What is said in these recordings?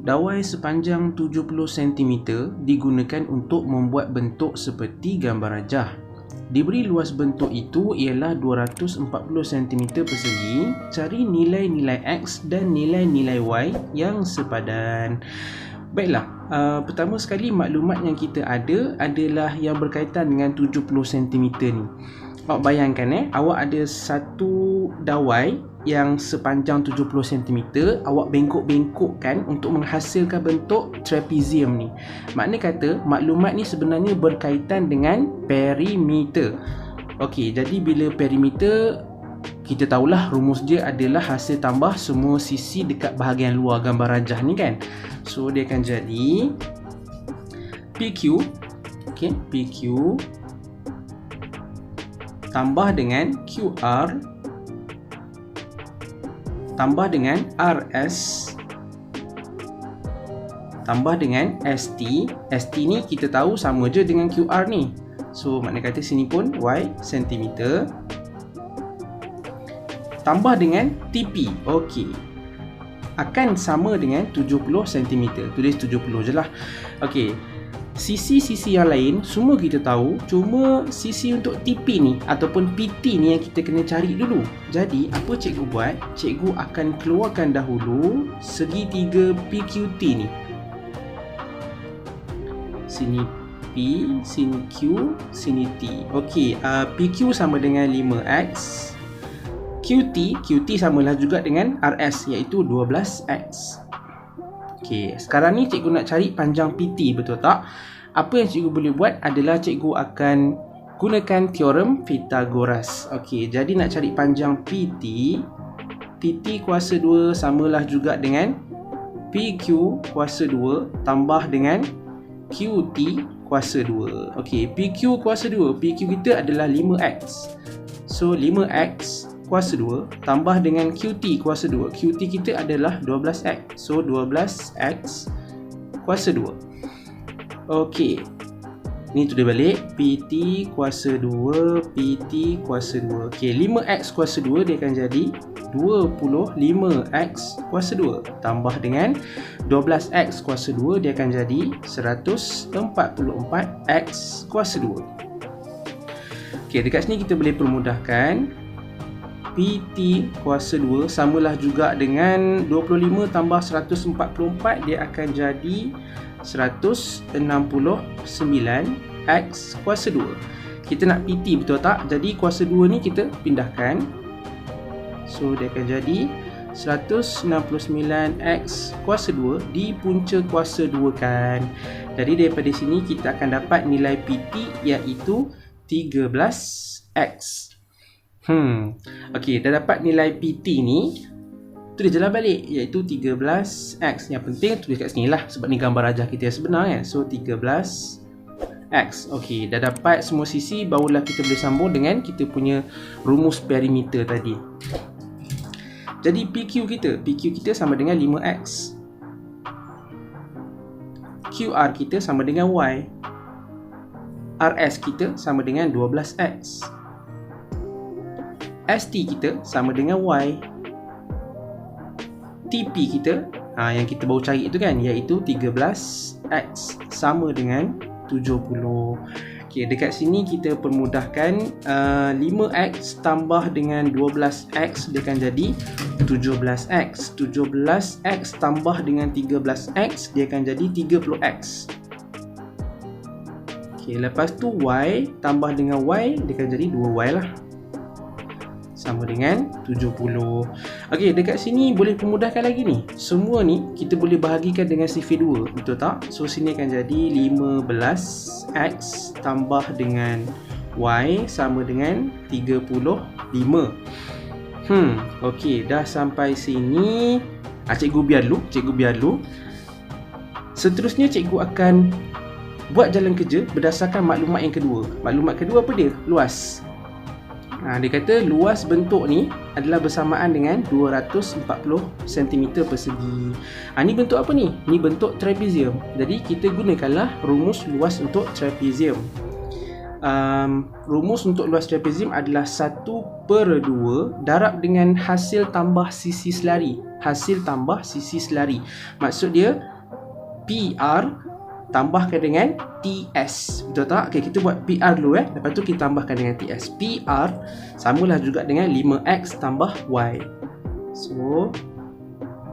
Dawai sepanjang 70 cm digunakan untuk membuat bentuk seperti gambar rajah. Diberi luas bentuk itu ialah 240 cm persegi. Cari nilai-nilai X dan nilai-nilai Y yang sepadan. Baiklah, pertama sekali maklumat yang kita ada adalah yang berkaitan dengan 70 cm ni. Awak bayangkan awak ada satu dawai yang sepanjang 70 cm, awak bengkok-bengkokkan untuk menghasilkan bentuk trapezium ni. Makna kata maklumat ni sebenarnya berkaitan dengan perimeter. Okey, jadi bila perimeter, kita tahulah rumus dia adalah hasil tambah semua sisi dekat bahagian luar gambar rajah ni kan. So dia akan jadi PQ, okey, PQ tambah dengan QR tambah dengan RS tambah dengan ST. ST ni kita tahu sama je dengan QR ni. So makna kata sini pun Y cm tambah dengan TP. Okey, akan sama dengan 70 cm. Tulis 70 je lah. Okey, sisi-sisi yang lain semua kita tahu, cuma sisi untuk TP ni ataupun PT ni yang kita kena cari dulu. Jadi apa cikgu buat? Cikgu akan keluarkan dahulu segitiga PQT ni. Sini P, sini Q, sini T. Okey, PQ sama dengan 5x. QT samalah juga dengan RS, iaitu 12x. Okey, sekarang ni cikgu nak cari panjang PT, betul tak? Apa yang cikgu boleh buat adalah cikgu akan gunakan teorem Pythagoras. Okey, jadi nak cari panjang PT, PT kuasa 2 samalah juga dengan PQ kuasa 2 tambah dengan QT kuasa 2. Okey, PQ kuasa 2, PQ kita adalah 5x. So 5x kuasa 2 tambah dengan QT kuasa 2. QT kita adalah 12x. So 12x kuasa 2. Okey, ni tulis balik PT kuasa 2, PT kuasa 2. Okey, 5x kuasa 2 dia akan jadi 25x kuasa 2 tambah dengan 12x kuasa 2 dia akan jadi 144x kuasa 2. Okey, dekat sini kita boleh permudahkan. PT kuasa 2 samalah juga dengan 25 tambah 144, dia akan jadi 169x kuasa 2. Kita nak PT, betul tak? Jadi kuasa 2 ni kita pindahkan. So dia akan jadi 169x kuasa 2 di punca kuasa 2 kan. Jadi daripada sini kita akan dapat nilai PT iaitu 13x. Okey, dah dapat nilai PT ni, tulis je lah balik, iaitu 13x. Yang penting tulis kat sini lah, sebab ni gambar rajah kita yang sebenar kan. So 13x. Okey, dah dapat semua sisi, barulah kita boleh sambung dengan kita punya rumus perimeter tadi. Jadi PQ kita sama dengan 5x. QR kita sama dengan Y. RS kita sama dengan 12x. ST kita sama dengan Y. TP kita yang kita baru cari itu kan, iaitu 13x sama dengan 70. Okey, dekat sini kita permudahkan, 5x tambah dengan 12x dia akan jadi 17x. 17x tambah dengan 13x dia akan jadi 30x. Okey, lepas tu Y tambah dengan Y dia akan jadi 2y lah, sama dengan 70. Okey, dekat sini boleh permudahkan lagi ni. Semua ni kita boleh bahagikan dengan sifar 2, betul tak? So sini akan jadi 15x tambah dengan Y sama dengan 35. Okey, dah sampai sini. Cikgu biar dulu. Seterusnya cikgu akan buat jalan kerja berdasarkan maklumat yang kedua. Maklumat kedua apa dia? Luas. Dia kata luas bentuk ni adalah bersamaan dengan 240 cm persegi. Ni bentuk apa ni? Ni bentuk trapezium. Jadi kita gunakanlah rumus luas untuk trapezium. Rumus untuk luas trapezium adalah 1/2 darab dengan hasil tambah sisi selari. hasil tambah sisi selari. Maksud dia PR tambahkan dengan TS. Betul tak? Okay, kita buat PR dulu lepas tu kita tambahkan dengan TS. PR samalah juga dengan 5X tambah Y. So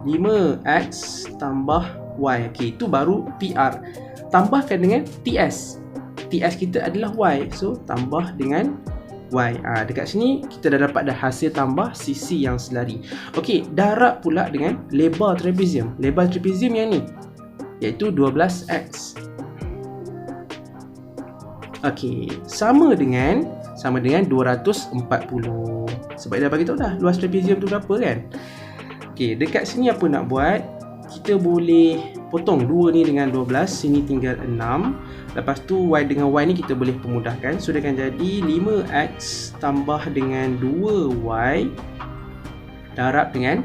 5X tambah Y. Okay, itu baru PR. Tambahkan dengan TS. TS kita adalah Y. So tambah dengan Y. Dekat sini kita dah dapat dah hasil tambah sisi yang selari. Okey, darab pula dengan lebar trapezium. Lebar trapezium yang ni iaitu 12X. Okey, sama dengan 240. Sebab dia dah bagi tahu dah luas trapezium tu berapa kan. Okey, dekat sini apa nak buat? Kita boleh potong 2 ni dengan 12, sini tinggal 6. Lepas tu Y dengan Y ni kita boleh pemudahkan. So dia akan jadi 5X tambah dengan 2Y darab dengan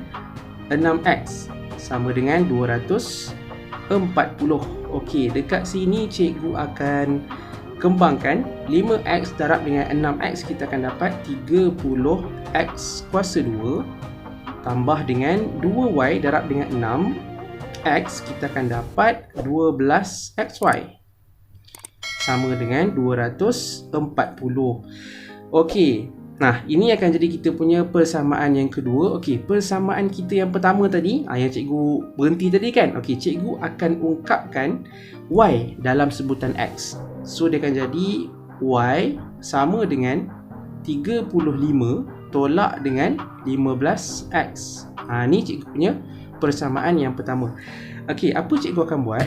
6X sama dengan 240. Okey, dekat sini cikgu akan kembangkan 5X darab dengan 6X, kita akan dapat 30X kuasa 2 tambah dengan 2Y darab dengan 6X, kita akan dapat 12XY sama dengan 240. Okey, nah ini akan jadi kita punya persamaan yang kedua. Okey, persamaan kita yang pertama tadi, yang cikgu berhenti tadi kan. Okey, cikgu akan ungkapkan Y dalam sebutan X. So dia akan jadi Y sama dengan 35 tolak dengan 15X. Ni cikgu punya persamaan yang pertama. Okey, apa cikgu akan buat?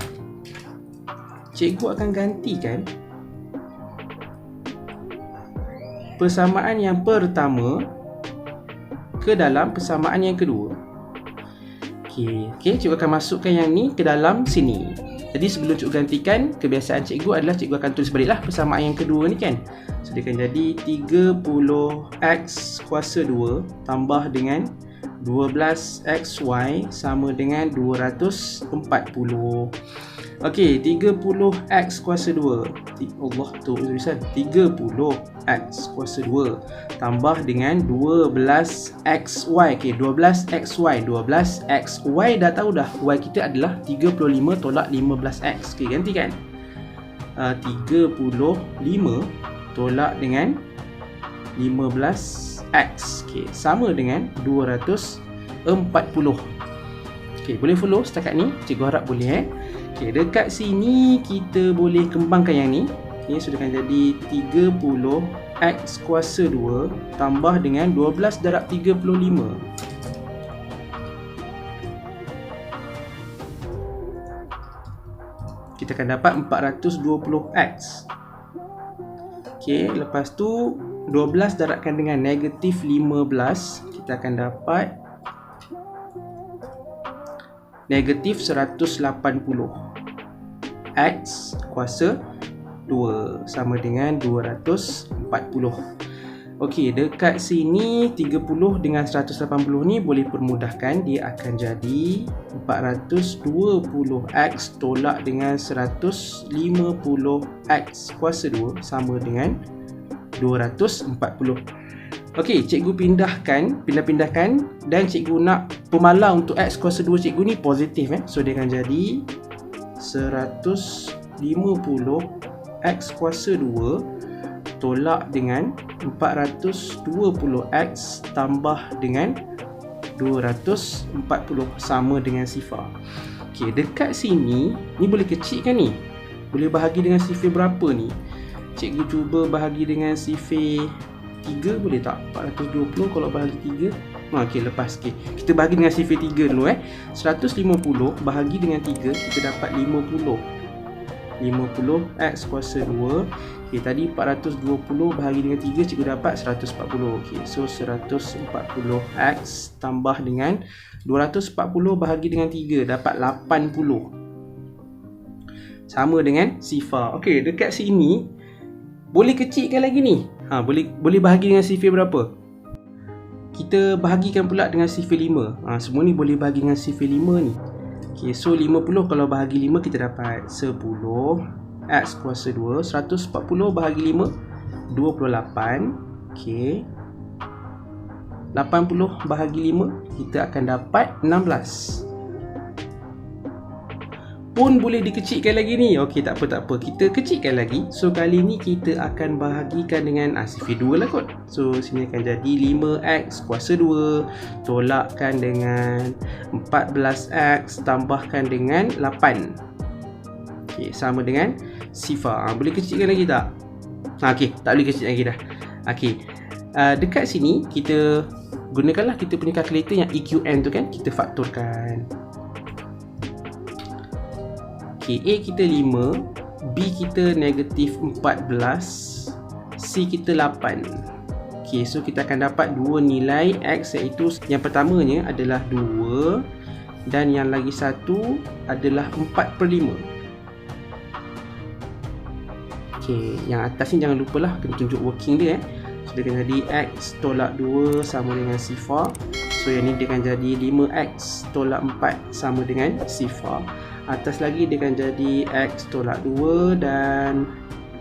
Cikgu akan gantikan persamaan yang pertama ke dalam persamaan yang kedua. Okey, cikgu akan masukkan yang ni ke dalam sini. Jadi sebelum cikgu gantikan, kebiasaan cikgu adalah cikgu akan tulis baliklah persamaan yang kedua ni kan. So dia akan jadi 30X kuasa 2 tambah dengan 12XY sama dengan 240. Okey, 30X kuasa 2. Allah tu tulisan 30X kuasa 2 tambah dengan 12XY. Okey, 12XY. 12XY dah tahu dah. Y kita adalah 35 tolak 15X. Okey, gantikan. 35 tolak dengan 15X. Okey, sama dengan 240. Okey, boleh follow setakat ni? Cikgu harap boleh Okey, dekat sini kita boleh kembangkan yang ni. Okey, sudah akan jadi 30X kuasa 2 tambah dengan 12 darab 35. Kita akan dapat 420X. Okey, lepas tu 12 darabkan dengan negatif 15, kita akan dapat negatif 180 X kuasa 2 sama dengan 240. Okey, dekat sini 30 dengan 180 ni boleh permudahkan. Dia akan jadi 420X tolak dengan 150X kuasa 2 sama dengan 240. Okey, cikgu pindah-pindahkan dan cikgu nak pemala untuk X kuasa 2 cikgu ni positif So dia akan jadi 150X kuasa 2 tolak dengan 420X tambah dengan 240 sama dengan sifar. Okey, dekat sini ni boleh kecilkan ni. Boleh bahagi dengan sifar berapa ni? Cikgu cuba bahagi dengan sifar 3 boleh tak? 420 kalau bahagi 3. Okey, lepas kita bahagi dengan sifar 3 dulu 150 bahagi dengan 3 kita dapat 50X kuasa 2. Okey, tadi 420 bahagi dengan 3 cikgu dapat 140. Okey, so 140X tambah dengan 240 bahagi dengan 3 dapat 80. Sama dengan sifar. Okey, dekat sini boleh kecilkan lagi ni. Boleh bahagi dengan sifar berapa? Kita bahagikan pula dengan sifar 5. Semua ni boleh bahagi dengan sifar 5 ni. Okey, so 50 kalau bahagi 5 kita dapat 10X kuasa 2. 140 bahagi 5 28. Okey. 80 bahagi 5, kita akan dapat 16. Pun boleh dikecilkan lagi ni. Okey, tak apa. Kita kecilkan lagi. So, kali ni kita akan bahagikan dengan sifir 2 lah kot. So, sini akan jadi 5x kuasa 2 tolakkan dengan 14x tambahkan dengan 8. Okey, sama dengan sifar. Boleh kecilkan lagi tak? Okey, tak boleh kecilkan lagi dah. Okey. Dekat sini, kita gunakanlah kita punya kalkulator yang EQN tu kan. Kita faktorkan. Okay, A kita 5, B kita negatif 14, C kita 8. Okay, so kita akan dapat dua nilai X, iaitu yang pertamanya adalah 2 dan yang lagi satu adalah 4/5. Okay, yang atas ni jangan lupalah kena tunjuk working dia. So, dia akan jadi X tolak 2 sama dengan sifar. So, yang ni dia akan jadi 5X tolak 4 sama dengan sifar. Atas lagi dia akan jadi X tolak 2 dan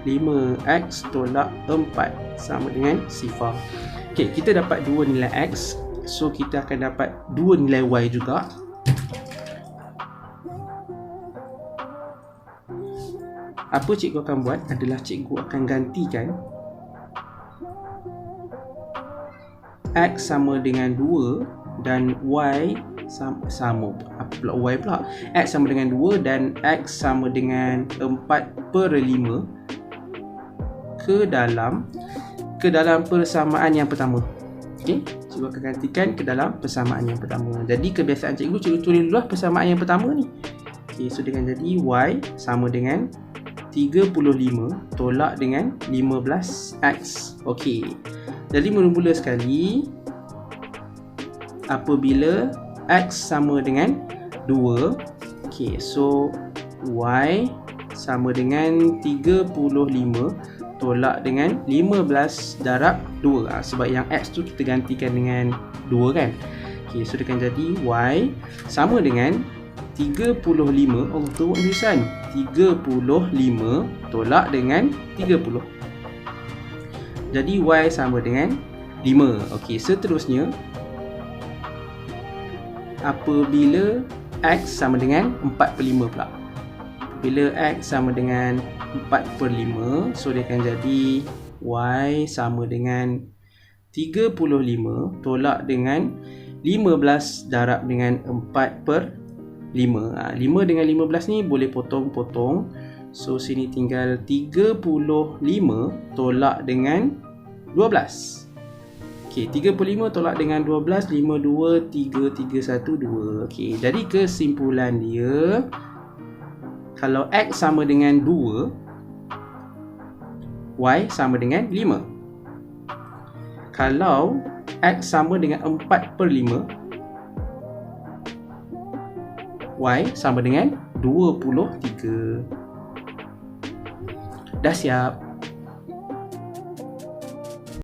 5X tolak 4 sama dengan sifar. Okay, kita dapat dua nilai X. So, kita akan dapat dua nilai Y juga. Apa cikgu akan buat adalah cikgu akan gantikan X sama dengan 2 dan Y sama apa pula Y pula. X sama dengan 2 dan X sama dengan 4/5 ke dalam persamaan yang pertama. Okey, cikgu akan gantikan ke dalam persamaan yang pertama. Jadi kebiasaan cikgu tulis dulu lah persamaan yang pertama ni. Okey, so dia akan jadi Y sama dengan 35 tolak dengan 15X. Okey. Jadi mula-mula sekali, apabila X sama dengan 2, okay, so Y sama dengan 35 tolak dengan 15 darab 2. Sebab yang X tu kita gantikan dengan 2 kan. Okay, so dia akan jadi Y sama dengan 35, Allah tu buat tulisan 35 tolak dengan 30. Jadi Y sama dengan 5. Okey, seterusnya apabila X sama dengan 4/5 pula. Bila X sama dengan 4/5, so dia akan jadi Y sama dengan 35 tolak dengan 15 darab dengan 4/5. 5 dengan 15 ni boleh potong-potong. So sini tinggal 35 tolak dengan 12. Okey, 35 tolak dengan 12, 5, 2, 3, 3, 1, 2. Okey, jadi kesimpulan dia, kalau X sama dengan 2, Y sama dengan 5. Kalau X sama dengan 4/5, Y sama dengan 23. Dah siap?